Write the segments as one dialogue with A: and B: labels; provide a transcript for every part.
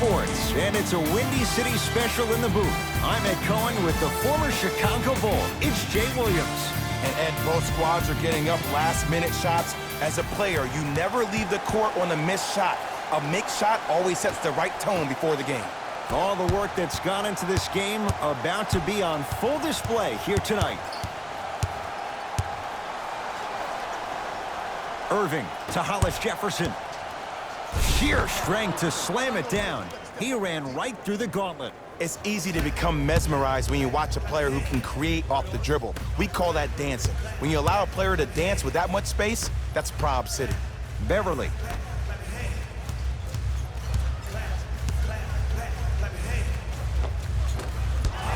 A: sports, and it's a Windy City special in the booth. I'm Ed Cohen with the former Chicago Bull. It's Jay Williams.
B: And Ed, both squads are getting up last-minute shots. As a player, you never leave the court on a missed shot. A mixed shot always sets the right tone before the game.
A: All the work that's gone into this game about to be on full display here tonight. Irving to Hollis Jefferson. Sheer strength to slam it down. He ran right through the gauntlet.
B: It's easy to become mesmerized when you watch a player who can create off the dribble. We call that dancing. When you allow a player to dance with that much space, that's Prob City.
A: Beverly.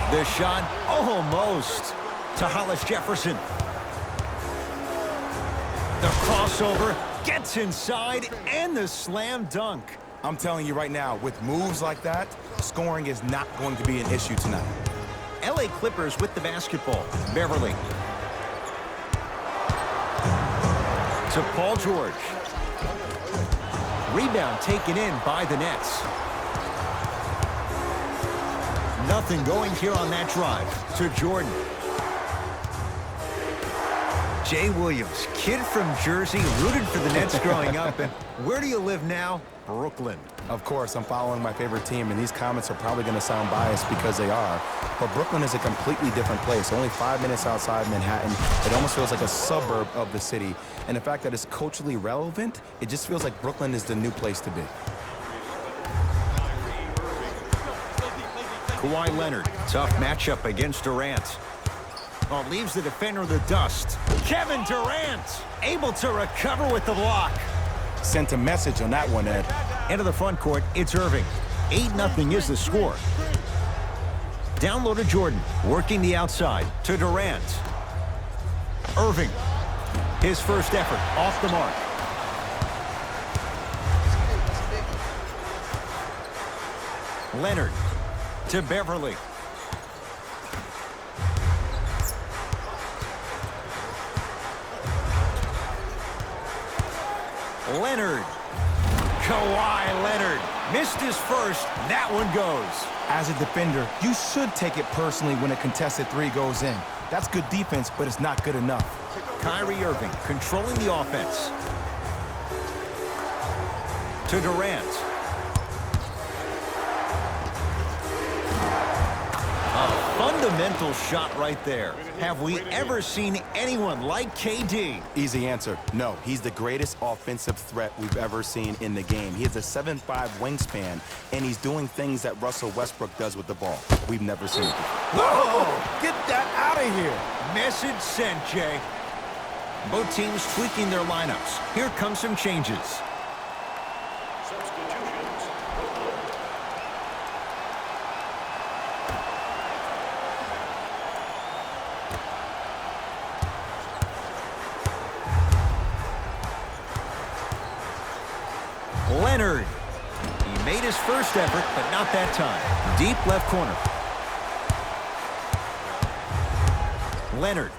A: The shot almost to Hollis Jefferson. The crossover gets inside and the slam dunk.
B: I'm telling you right now, with moves like that, scoring is not going to be an issue tonight.
A: LA Clippers with the basketball. Beverly. To Paul George. Rebound taken in by the Nets. Nothing going here on that drive. To Jordan. Jay Williams, kid from Jersey, rooted for the Nets growing up. And where do you live now? Brooklyn.
B: Of course, I'm following my favorite team, and these comments are probably going to sound biased because they are. But Brooklyn is a completely different place. Only 5 minutes outside Manhattan. It almost feels like a suburb of the city. And the fact that it's culturally relevant, it just feels like Brooklyn is the new place to be.
A: Kawhi Leonard, tough matchup against Durant. Oh, leaves the defender in the dust. Kevin Durant, able to recover with the block.
B: Sent a message on that one, Ed.
A: Into the front court, it's Irving. 8-0 is the score. Down low to Jordan, working the outside to Durant. Irving, his first effort, off the mark. Leonard to Beverly. Leonard. Kawhi Leonard missed his first. That one goes.
B: As a defender, you should take it personally when a contested three goes in. That's good defense, but it's not good enough.
A: Kyrie Irving controlling the offense. To Durant. A fundamental shot right there. Have we ever seen anyone like KD?
B: Easy answer. No, he's the greatest offensive threat we've ever seen in the game. He has a 7'5" wingspan, and he's doing things that Russell Westbrook does with the ball. We've never seen it before.
A: Whoa! Get that out of here. Message sent, Jay. Both teams tweaking their lineups. Here come some changes. Leonard. He made his first effort, but not that time. Deep left corner. Leonard.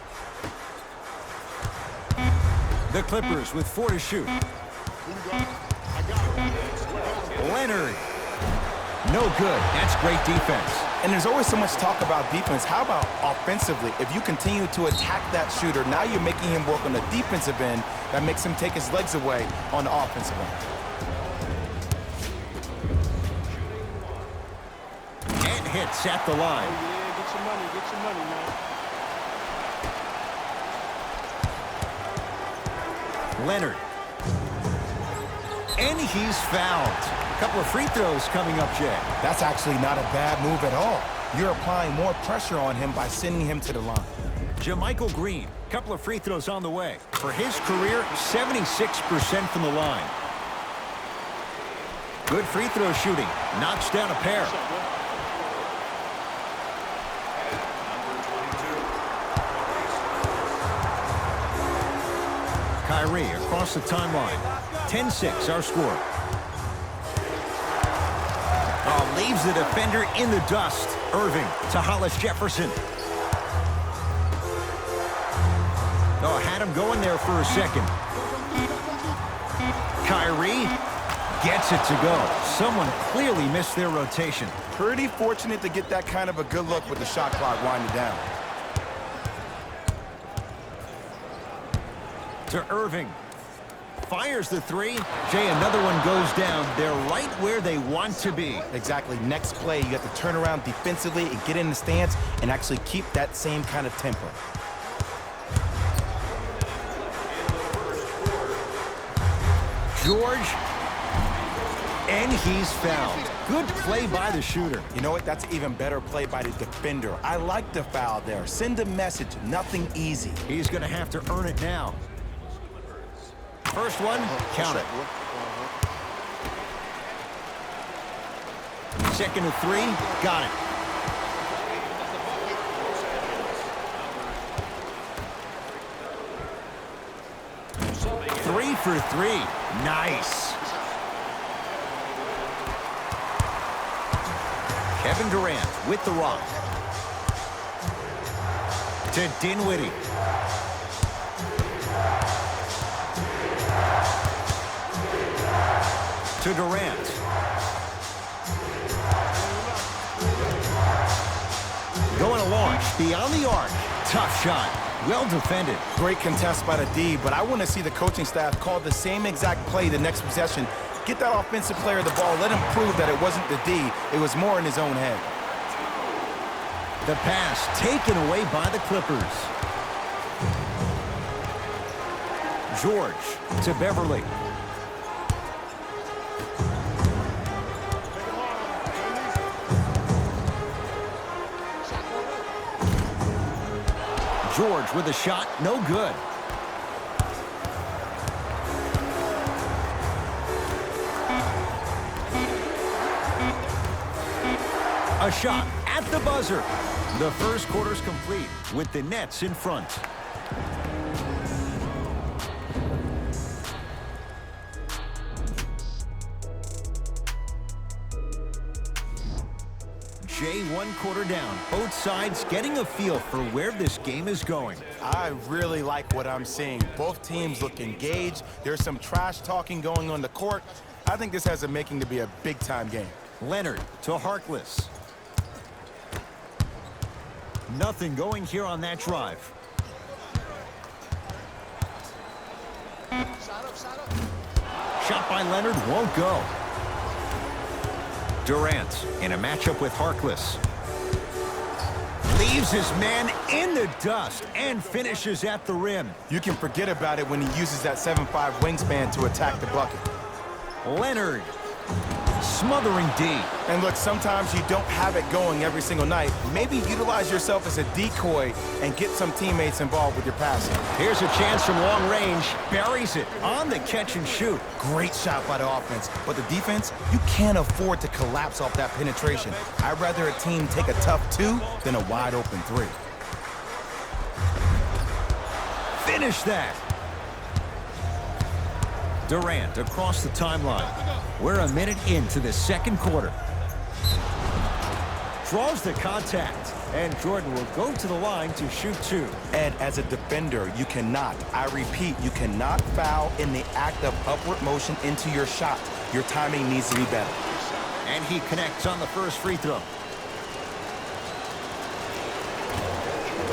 A: The Clippers with 4 to shoot. Leonard. No good. That's great defense.
B: And there's always so much talk about defense. How about offensively? If you continue to attack that shooter, now you're making him work on the defensive end. That makes him take his legs away on the offensive end.
A: Hits at the line.
C: Oh, yeah, get your money, man.
A: Leonard. And he's fouled. A couple of free throws coming up, Jay.
B: That's actually not a bad move at all. You're applying more pressure on him by sending him to the line.
A: JaMychal Green, a couple of free throws on the way. For his career, 76% from the line. Good free throw shooting. Knocks down a pair. Kyrie across the timeline. 10-6, our score. Oh, leaves the defender in the dust. Irving to Hollis Jefferson. Oh, had him going there for a second. Kyrie Gets it to go. Someone clearly missed their rotation.
B: Pretty fortunate to get that kind of a good look with the shot clock winding down.
A: To Irving. Fires the three. Jay, another one goes down. They're right where they want to be.
B: Exactly. Next play, you have to turn around defensively and get in the stance and actually keep that same kind of tempo.
A: George. And he's fouled. Good play by the shooter.
B: You know what? That's even better play by the defender. I like the foul there. Send a message. Nothing easy.
A: He's going to have to earn it now. First one, count it. Second and three, got it. Three for three, nice. Kevin Durant with the rock. To Dinwiddie. To Durant. Going to launch beyond the arc. Tough shot. Well defended.
B: Great contest by the D, but I want to see the coaching staff call the same exact play the next possession. Get that offensive player the ball. Let him prove that it wasn't the D. It was more in his own head.
A: The pass taken away by the Clippers. George to Beverly. George with a shot, no good. A shot at the buzzer. The first quarter's complete with the Nets in front. Jay, one quarter down. Both sides getting a feel for where this game is going.
B: I really like what I'm seeing. Both teams look engaged. There's some trash talking going on the court. I think this has a making to be a big-time game.
A: Leonard to Harkless. Nothing going here on that drive. Shot by Leonard won't go. Durant in a matchup with Harkless. Leaves his man in the dust and finishes at the rim.
B: You can forget about it when he uses that 7'5" wingspan to attack the bucket.
A: Leonard smothering D.
B: And look, sometimes you don't have it going every single night. Maybe utilize yourself as a decoy and get some teammates involved with your passing.
A: Here's a chance from long range. Buries it on the catch and shoot.
B: Great shot by the offense. But the defense, you can't afford to collapse off that penetration. I'd rather a team take a tough two than a wide open three.
A: Finish that. Durant across the timeline. We're a minute into the second quarter. Draws the contact, and Jordan will go to the line to shoot two.
B: Ed, as a defender, you cannot, I repeat, you cannot foul in the act of upward motion into your shot. Your timing needs to be better.
A: And he connects on the first free throw.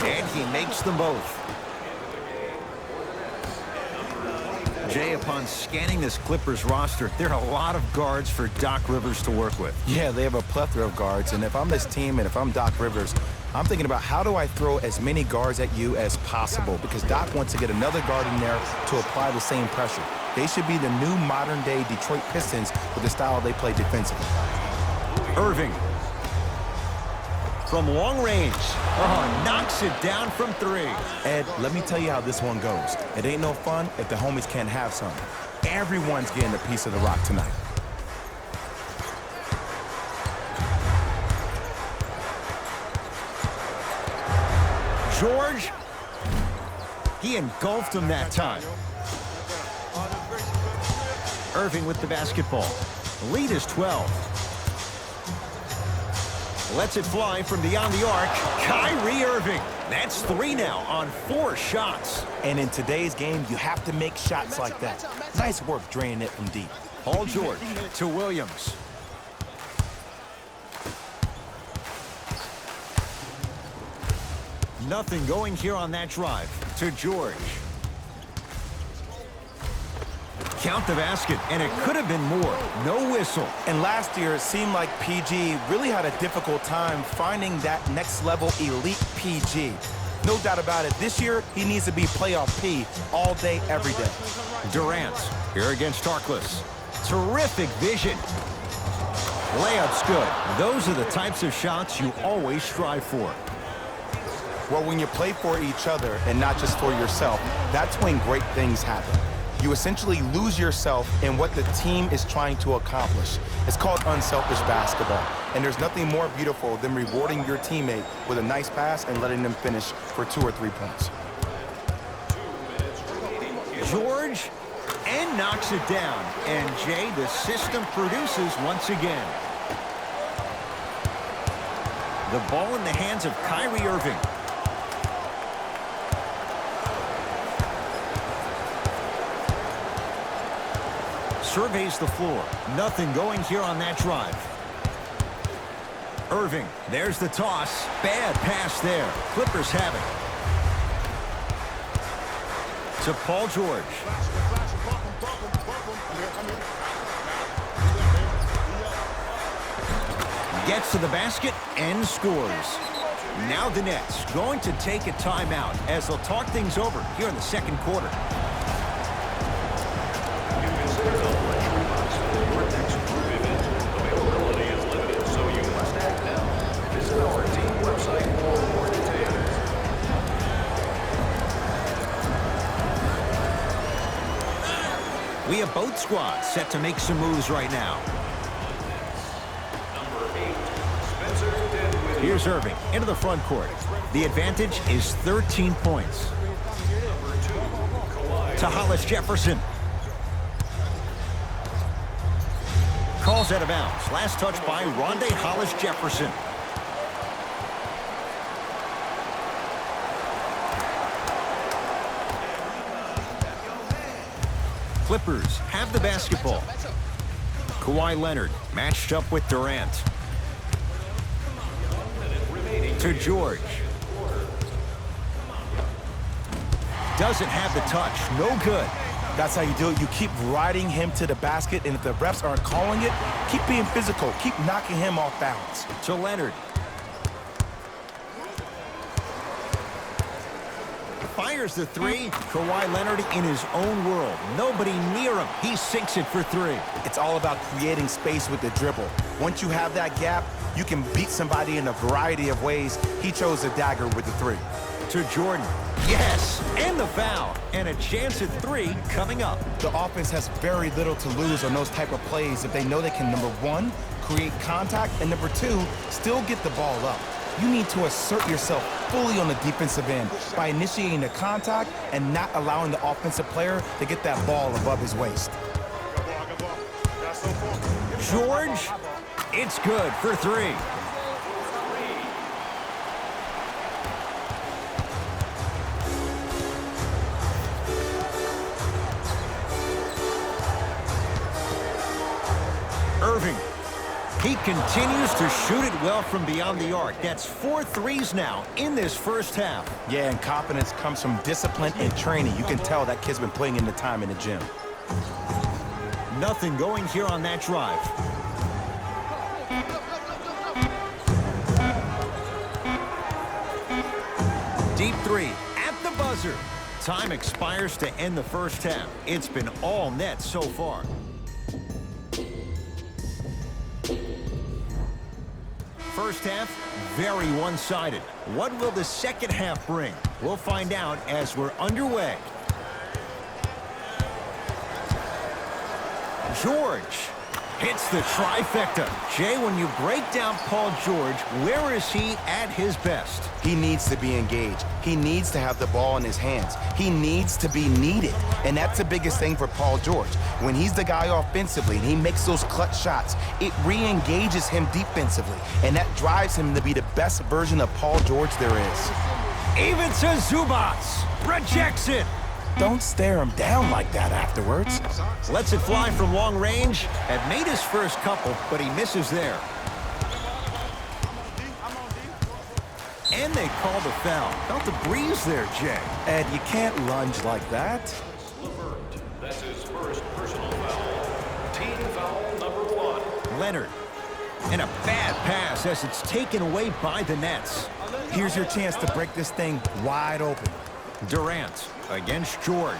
A: And he makes them both. Jay, upon scanning this Clippers roster, there are a lot of guards for Doc Rivers to work with.
B: Yeah, they have a plethora of guards, and if I'm this team and if I'm Doc Rivers, I'm thinking about how do I throw as many guards at you as possible, because Doc wants to get another guard in there to apply the same pressure. They should be the new modern-day Detroit Pistons with the style they play defensively.
A: Irving. From long range. Oh, knocks it down from three.
B: Ed, let me tell you how this one goes. It ain't no fun if the homies can't have some. Everyone's getting a piece of the rock tonight.
A: George. He engulfed him that time. Irving with the basketball. The lead is 12. Lets it fly from beyond the arc. Kyrie Irving. That's 3 now on 4 shots.
B: And in today's game, you have to make shots like that. Nice work draining it from deep.
A: Paul George to Williams. Nothing going here on that drive to George. Count the basket, and it could have been more. No whistle.
B: And last year, it seemed like PG really had a difficult time finding that next level elite PG. No doubt about it, this year, he needs to be playoff P all day, every day.
A: Durant here against Harkless. Terrific vision. Layup's good. Those are the types of shots you always strive for.
B: Well, when you play for each other and not just for yourself, that's when great things happen. You essentially lose yourself in what the team is trying to accomplish. It's called unselfish basketball. And there's nothing more beautiful than rewarding your teammate with a nice pass and letting them finish for 2 or 3 points.
A: George, and knocks it down. And Jay, the system produces once again. The ball in the hands of Kyrie Irving. Surveys the floor. Nothing going here on that drive. Irving, there's the toss. Bad pass there. Clippers have it. To Paul George. Gets to the basket and scores. Now the Nets going to take a timeout as they'll talk things over here in the second quarter. We have both squads set to make some moves right now. Here's Irving into the front court. The advantage is 13 points. To Hollis Jefferson. Calls out of bounds. Last touch by Rondae Hollis Jefferson. Clippers have the basketball. Kawhi Leonard matched up with Durant. To George. Doesn't have the touch. No good.
B: That's how you do it. You keep riding him to the basket, and if the refs aren't calling it, keep being physical. Keep knocking him off balance.
A: To Leonard. Fires the three. Kawhi Leonard in his own world. Nobody near him. He sinks it for 3.
B: It's all about creating space with the dribble. Once you have that gap, you can beat somebody in a variety of ways. He chose a dagger with the 3.
A: To Jordan. Yes, and the foul. And a chance at 3 coming up.
B: The offense has very little to lose on those type of plays if they know they can, number 1, create contact, and number 2, still get the ball up. You need to assert yourself fully on the defensive end by initiating the contact and not allowing the offensive player to get that ball above his waist.
A: George, it's good for 3. Irving. He continues to shoot it well from beyond the arc. That's 4 threes now in this first half.
B: Yeah, and confidence comes from discipline and training. You can tell that kid's been putting in the time in the gym.
A: Nothing going here on that drive. Deep 3 at the buzzer. Time expires to end the first half. It's been all net so far. First half, very one-sided. What will the second half bring? We'll find out as we're underway. George hits the trifecta. Jay, when you break down Paul George, where is he at his best?
B: He needs to be engaged. He needs to have the ball in his hands. He needs to be needed. And that's the biggest thing for Paul George. When he's the guy offensively and he makes those clutch shots, it re-engages him defensively. And that drives him to be the best version of Paul George there is.
A: Even to Zubats. Rejects it.
B: Don't stare him down like that afterwards.
A: Lets it fly from long range. Had made his first couple, but he misses there. And they call the foul. Felt the breeze there, Jay.
B: Ed, you can't lunge like that.
D: That's his first personal foul. Team foul number 1.
A: Leonard. And a bad pass as it's taken away by the Nets.
B: Here's your chance to break this thing wide open.
A: Durant against George.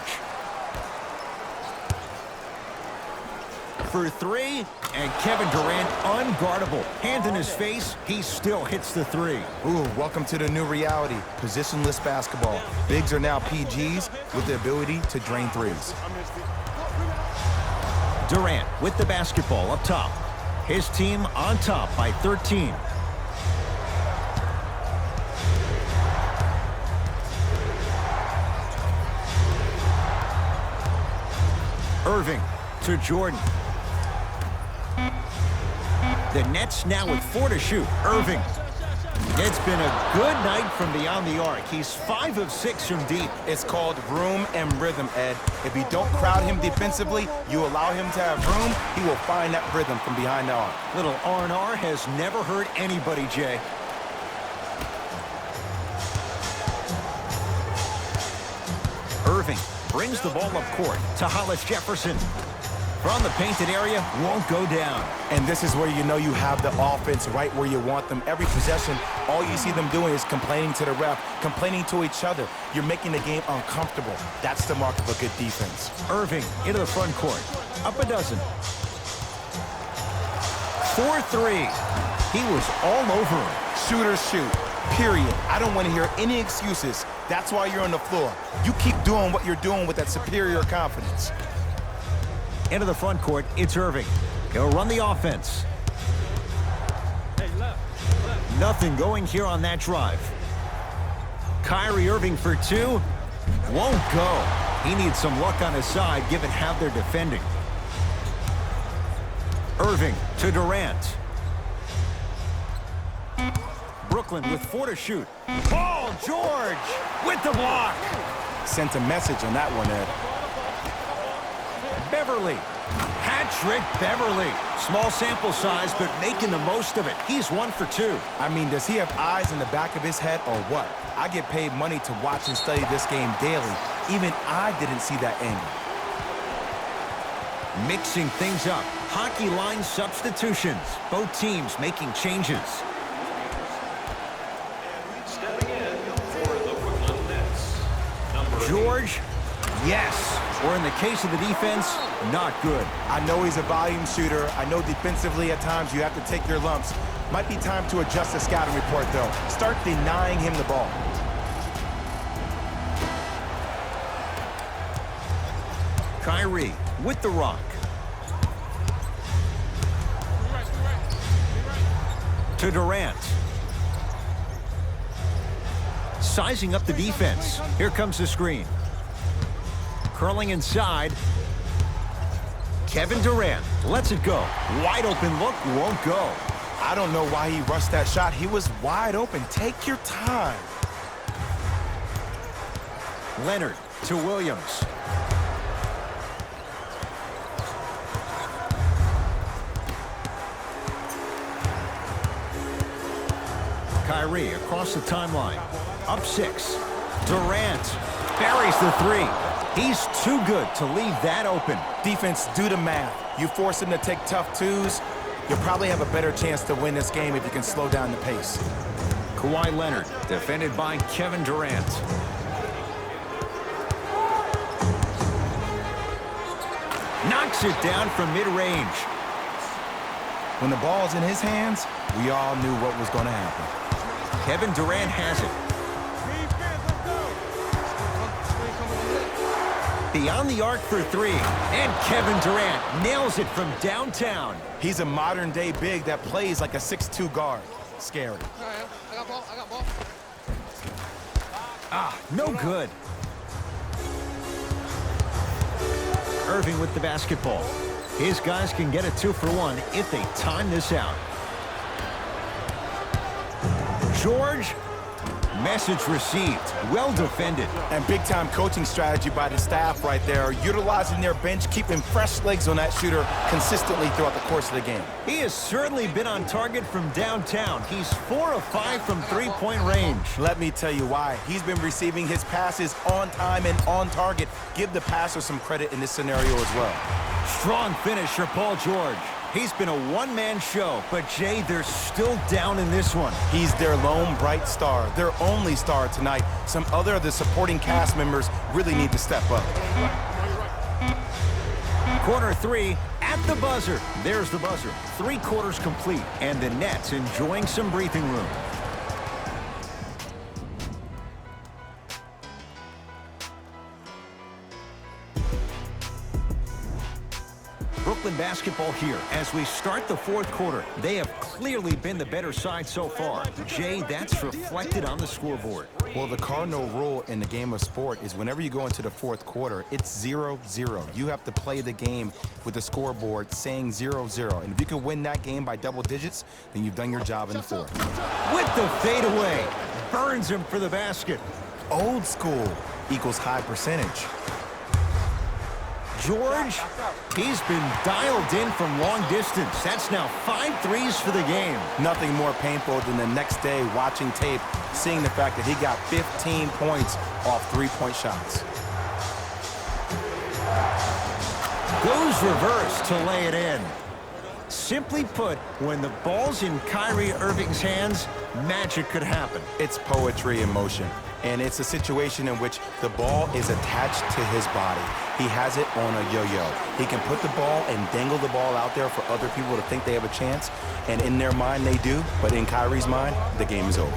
A: For 3, and Kevin Durant unguardable. Hand in his face, he still hits the 3.
B: Ooh, welcome to the new reality. Positionless basketball. Bigs are now PGs with the ability to drain threes.
A: Durant with the basketball up top. His team on top by 13. Irving to Jordan. The Nets now with 4 to shoot. Irving. It's been a good night from beyond the arc. He's 5 of 6 from deep.
B: It's called room and rhythm, Ed. If you don't crowd him defensively, you allow him to have room, he will find that rhythm from behind the arc.
A: Little R&R has never hurt anybody, Jay. Irving brings the ball up court to Hollis Jefferson. From the painted area, won't go down.
B: And this is where you know you have the offense right where you want them. Every possession, all you see them doing is complaining to the ref, complaining to each other. You're making the game uncomfortable. That's the mark of a good defense.
A: Irving into the front court. Up a dozen. 4-3. He was all over him.
B: Shooters shoot, period. I don't want to hear any excuses. That's why you're on the floor. You keep doing what you're doing with that superior confidence.
A: Into the front court, it's Irving. He'll run the offense. Nothing going here on that drive. Kyrie Irving for 2. Won't go. He needs some luck on his side given how they're defending. Irving to Durant. Brooklyn with 4 to shoot. Paul George with the block.
B: Sent a message on that one, Ed.
A: Beverly. Hat-trick Beverly. Small sample size, but making the most of it. He's 1 for 2.
B: I mean, does he have eyes in the back of his head or what? I get paid money to watch and study this game daily. Even I didn't see that angle.
A: Mixing things up. Hockey line substitutions. Both teams making changes.
D: Stepping in for the Brooklyn Nets. Number
A: George, yes. Or in the case of the defense, not good.
B: I know he's a volume shooter. I know defensively at times you have to take your lumps. Might be time to adjust the scouting report, though. Start denying him the ball.
A: Kyrie with the rock. To Durant. Sizing up the defense. Here comes the screen. Curling inside. Kevin Durant lets it go. Wide open look, won't go.
B: I don't know why he rushed that shot. He was wide open. Take your time.
A: Leonard to Williams. Kyrie across the timeline. Up 6. Durant buries the 3. He's too good to leave that open.
B: Defense, do the math. You force him to take tough twos, you'll probably have a better chance to win this game if you can slow down the pace.
A: Kawhi Leonard, defended by Kevin Durant. Knocks it down from mid-range.
B: When the ball's in his hands, we all knew what was going to happen.
A: Kevin Durant has it. Beyond the arc for 3. And Kevin Durant nails it from downtown.
B: He's a modern-day big that plays like a 6'2 guard. Scary.
C: I got ball.
A: Ah, no good. Irving with the basketball. His guys can get a 2-for-1 if they time this out. George Message received. Well defended.
B: And big-time coaching strategy by the staff right there, utilizing their bench, keeping fresh legs on that shooter consistently throughout the course of the game.
A: He has certainly been on target from downtown. He's 4 of 5 from three-point range.
B: Let me tell you why. He's been receiving his passes on time and on target. Give the passer some credit in this scenario as well.
A: Strong finish for Paul George. He's been a one-man show, but Jay, they're still down in this one.
B: He's their lone bright star, their only star tonight. Some other of the supporting cast members really need to step up.
A: Quarter 3 at the buzzer. There's the buzzer. 3 quarters complete, and the Nets enjoying some breathing room. Brooklyn basketball here as we start the fourth quarter. They have clearly been the better side so far. Jay, that's reflected on the scoreboard.
B: Well, the cardinal rule in the game of sport is whenever you go into the fourth quarter, it's 0-0. You have to play the game with the scoreboard saying 0-0. And if you can win that game by double digits, then you've done your job in the fourth.
A: With the fadeaway, burns him for the basket.
B: Old school equals high percentage.
A: George, he's been dialed in from long distance. That's now 5 threes for the game.
B: Nothing more painful than the next day watching tape, seeing the fact that he got 15 points off three-point shots.
A: Goes reverse to lay it in. Simply put, when the ball's in Kyrie Irving's hands, magic could happen.
B: It's poetry in motion. And it's a situation in which the ball is attached to his body. He has it on a yo-yo. He can put the ball and dangle the ball out there for other people to think they have a chance. And in their mind, they do. But in Kyrie's mind, the game is over.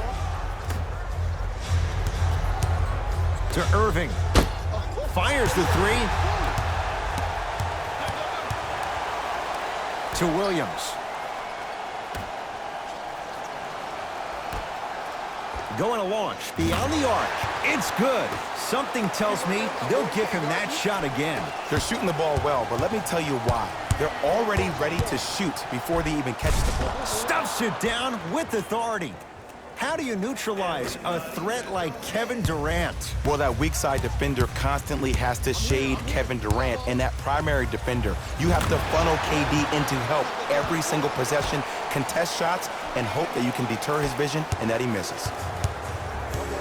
A: To Irving. Fires the 3. To Williams. Going to launch beyond the arc. It's good. Something tells me they'll give him that shot again.
B: They're shooting the ball well, but let me tell you why. They're already ready to shoot before they even catch the ball.
A: Stuffs it down with authority. How do you neutralize a threat like Kevin Durant?
B: Well, that weak side defender constantly has to shade Kevin Durant, and that primary defender, you have to funnel KD into help every single possession, contest shots, and hope that you can deter his vision and that he misses.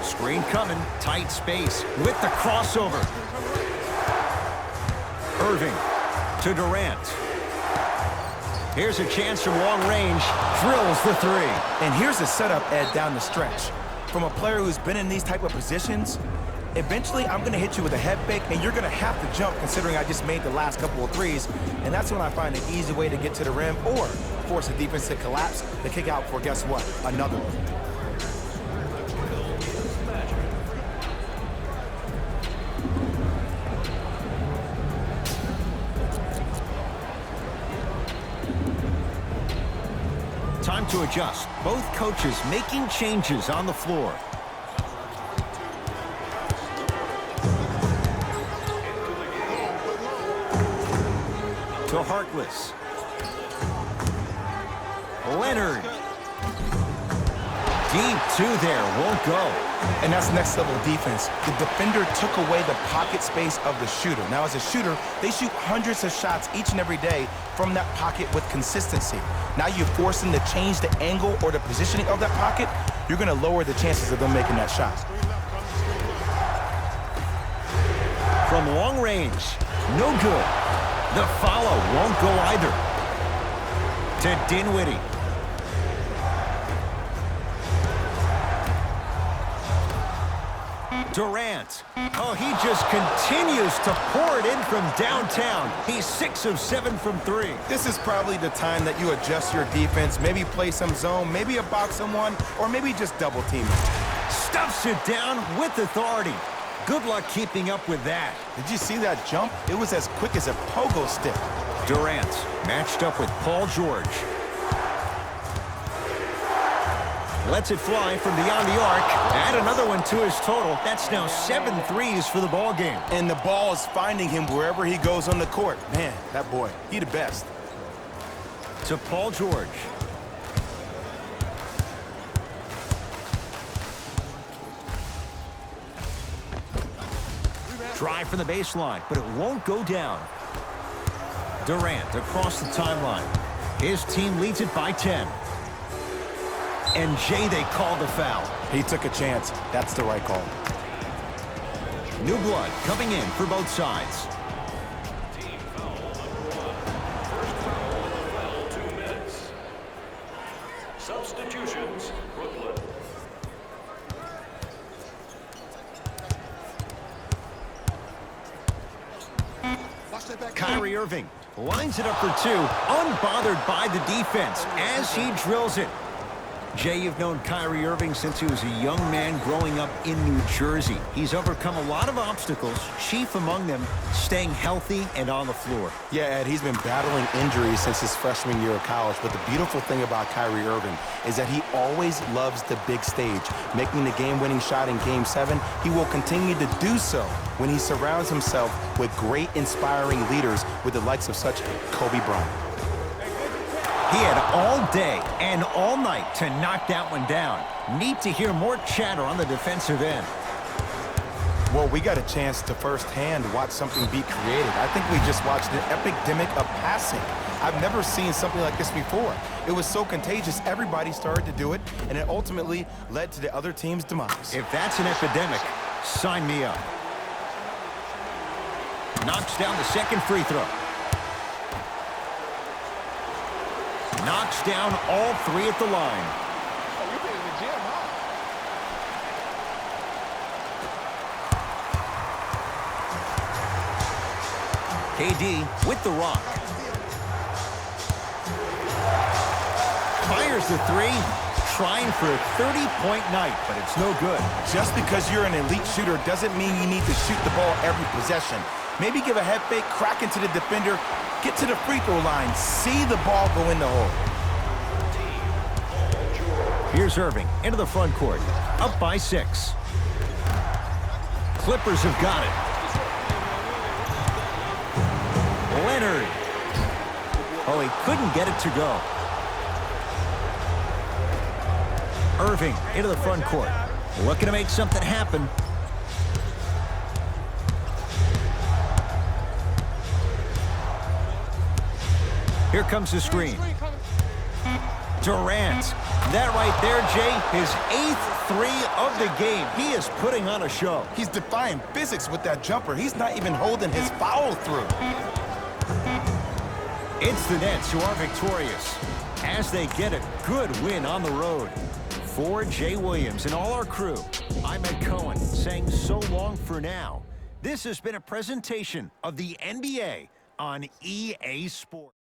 A: Screen coming, tight space with the crossover. Irving to Durant. Here's a chance from long range, drills the 3.
B: And here's the setup, Ed, down the stretch. From a player who's been in these type of positions, eventually I'm going to hit you with a head fake, and you're going to have to jump considering I just made the last couple of threes. And that's when I find an easy way to get to the rim or force the defense to collapse, to kick out for, guess what, another one.
A: Time to adjust. Both coaches making changes on the floor. To Harkless. Leonard. Deep 2 there, won't go.
B: And that's next level defense. The defender took away the pocket space of the shooter. Now, as a shooter, they shoot hundreds of shots each and every day from that pocket with consistency. Now you force them to change the angle or the positioning of that pocket, you're going to lower the chances of them making that shot.
A: From long range, no good. The follow won't go either. To Dinwiddie. Durant. Oh, he just continues to pour it in from downtown. He's 6 of 7 from 3.
B: This is probably the time that you adjust your defense, maybe play some zone, maybe a box someone, or maybe just double team it.
A: Stuffs it down with authority. Good luck keeping up with that.
B: Did you see that jump? It was as quick as a pogo stick.
A: Durant matched up with Paul George. Lets it fly from beyond the arc. Add another one to his total. That's now 7 threes for the ball game.
B: And the ball is finding him wherever he goes on the court. Man, that boy, he the best.
A: To Paul George. Drive from the baseline, but it won't go down. Durant across the timeline. His team leads it by 10. And Jay, they call the foul.
B: He took a chance. That's the right call.
A: New blood coming in for both sides.
D: Team foul number 1. First foul in the final 2 minutes. Substitutions, Brooklyn.
A: Kyrie Irving lines it up for 2, unbothered by the defense as he drills it. Jay, you've known Kyrie Irving since he was a young man growing up in New Jersey. He's overcome a lot of obstacles, chief among them staying healthy and on the floor.
B: Yeah, Ed, he's been battling injuries since his freshman year of college, but the beautiful thing about Kyrie Irving is that he always loves the big stage. Making the game-winning shot in Game 7, he will continue to do so when he surrounds himself with great, inspiring leaders with the likes of such Kobe Bryant.
A: He had all day and all night to knock that one down. Neat to hear more chatter on the defensive end.
B: Well, we got a chance to firsthand watch something be created. I think we just watched an epidemic of passing. I've never seen something like this before. It was so contagious, everybody started to do it, and it ultimately led to the other team's demise.
A: If that's an epidemic, sign me up. Knocks down the second free throw. Knocks down all 3 at the line.
C: Oh, you've been in the gym, huh?
A: KD with the rock. Fires the 3, trying for a 30-point night, but it's no good.
B: Just because you're an elite shooter doesn't mean you need to shoot the ball every possession. Maybe give a head fake, crack into the defender, get to the free throw line, see the ball go in the hole.
A: Here's Irving into the front court, up by 6. Clippers have got it. Leonard. Oh, he couldn't get it to go. Irving into the front court, looking to make something happen. Here comes the screen. Durant. That right there, Jay, his 8th 3 of the game. He is putting on a show.
B: He's defying physics with that jumper. He's not even holding his foul through.
A: It's the Nets who are victorious as they get a good win on the road. For Jay Williams and all our crew, I'm Ed Cohen saying so long for now. This has been a presentation of the NBA on EA Sports.